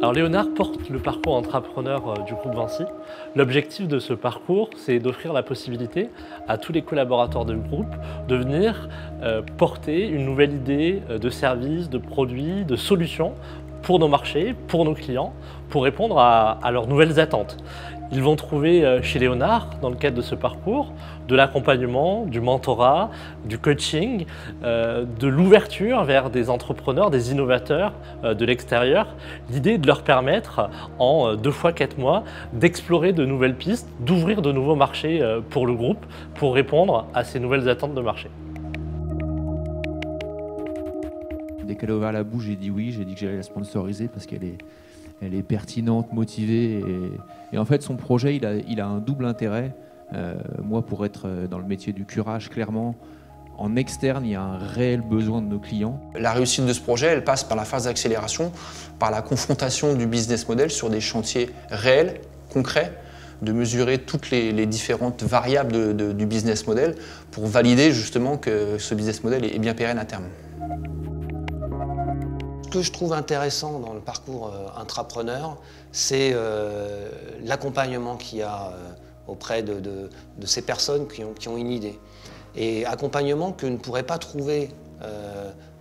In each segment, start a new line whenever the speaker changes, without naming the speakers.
Alors Léonard porte le parcours entrepreneur du groupe Vinci. L'objectif de ce parcours, c'est d'offrir la possibilité à tous les collaborateurs du groupe de venir porter une nouvelle idée de service, de produit, de solution pour nos marchés, pour nos clients, pour répondre à leurs nouvelles attentes. Ils vont trouver chez Léonard, dans le cadre de ce parcours, de l'accompagnement, du mentorat, du coaching, de l'ouverture vers des entrepreneurs, des innovateurs de l'extérieur. L'idée de leur permettre, en 2 fois 4 mois, d'explorer de nouvelles pistes, d'ouvrir de nouveaux marchés pour le groupe, pour répondre à ces nouvelles attentes de marché.
Dès qu'elle a ouvert la bouche, j'ai dit oui, j'ai dit que j'allais la sponsoriser parce qu'elle est pertinente, motivée. Et en fait, son projet, il a un double intérêt. Moi, pour être dans le métier du curage, clairement, en externe, il y a un réel besoin de nos clients.
La réussite de ce projet, elle passe par la phase d'accélération, par la confrontation du business model sur des chantiers réels, concrets, de mesurer toutes les différentes variables du business model pour valider justement que ce business model est bien pérenne à terme. Ce que je trouve intéressant dans le parcours intrapreneur, c'est l'accompagnement qu'il y a auprès de ces personnes qui ont une idée. Et accompagnement que ne pourrait pas trouver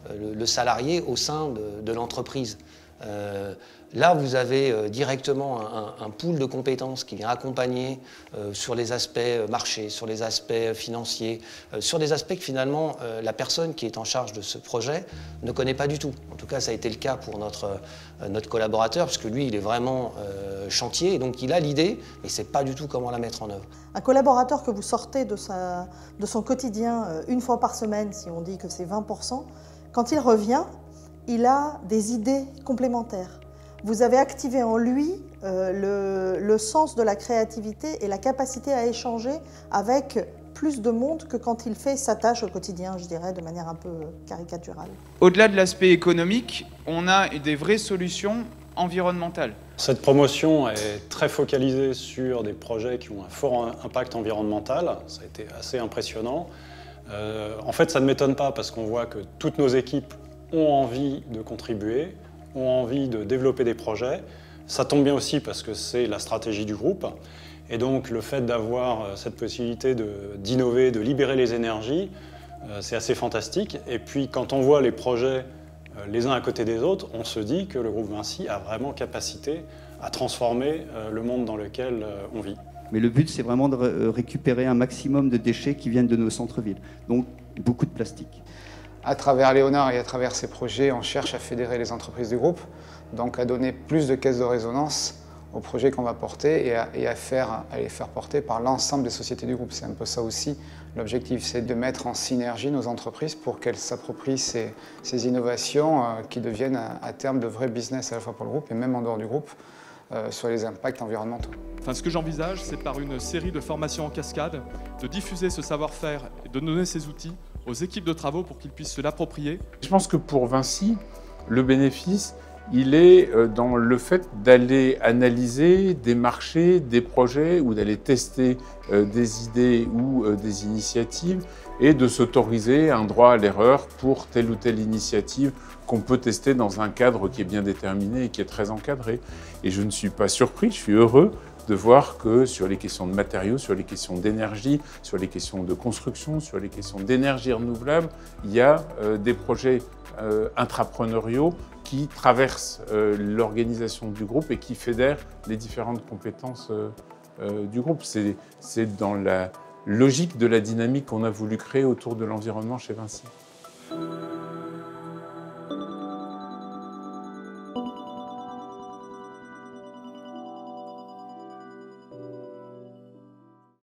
le salarié au sein de l'entreprise. Là, vous avez directement un pool de compétences qui vient accompagner sur les aspects marché, sur les aspects financiers, sur des aspects que finalement la personne qui est en charge de ce projet ne connaît pas du tout. En tout cas, ça a été le cas pour notre collaborateur, puisque lui, il est vraiment chantier, et donc il a l'idée, mais il ne sait pas du tout comment la mettre en œuvre.
Un collaborateur que vous sortez de son quotidien 1 fois par semaine, si on dit que c'est 20%, quand il revient, il a des idées complémentaires. Vous avez activé en lui le sens de la créativité et la capacité à échanger avec plus de monde que quand il fait sa tâche au quotidien, je dirais, de manière un peu caricaturale.
Au-delà de l'aspect économique, on a des vraies solutions environnementales.
Cette promotion est très focalisée sur des projets qui ont un fort impact environnemental. Ça a été assez impressionnant. En fait, ça ne m'étonne pas parce qu'on voit que toutes nos équipes ont envie de contribuer, ont envie de développer des projets. Ça tombe bien aussi parce que c'est la stratégie du groupe. Et donc le fait d'avoir cette possibilité d'innover, de libérer les énergies, c'est assez fantastique. Et puis quand on voit les projets les uns à côté des autres, on se dit que le groupe Vinci a vraiment capacité à transformer le monde dans lequel on vit.
Mais le but, c'est vraiment de récupérer un maximum de déchets qui viennent de nos centres-villes. Donc beaucoup de plastique.
À travers Léonard et à travers ces projets, on cherche à fédérer les entreprises du groupe, donc à donner plus de caisses de résonance aux projets qu'on va porter et à les faire porter par l'ensemble des sociétés du groupe. C'est un peu ça aussi l'objectif, c'est de mettre en synergie nos entreprises pour qu'elles s'approprient ces innovations qui deviennent à terme de vrais business à la fois pour le groupe et même en dehors du groupe sur les impacts environnementaux.
Enfin, ce que j'envisage, c'est par une série de formations en cascade, de diffuser ce savoir-faire et de donner ces outils aux équipes de travaux pour qu'ils puissent se l'approprier.
Je pense que pour Vinci, le bénéfice, il est dans le fait d'aller analyser des marchés, des projets ou d'aller tester des idées ou des initiatives et de s'autoriser un droit à l'erreur pour telle ou telle initiative qu'on peut tester dans un cadre qui est bien déterminé et qui est très encadré. Et je ne suis pas surpris, je suis heureux de voir que sur les questions de matériaux, sur les questions d'énergie, sur les questions de construction, sur les questions d'énergie renouvelable, il y a des projets intrapreneuriaux qui traversent l'organisation du groupe et qui fédèrent les différentes compétences du groupe. C'est dans la logique de la dynamique qu'on a voulu créer autour de l'environnement chez Vinci.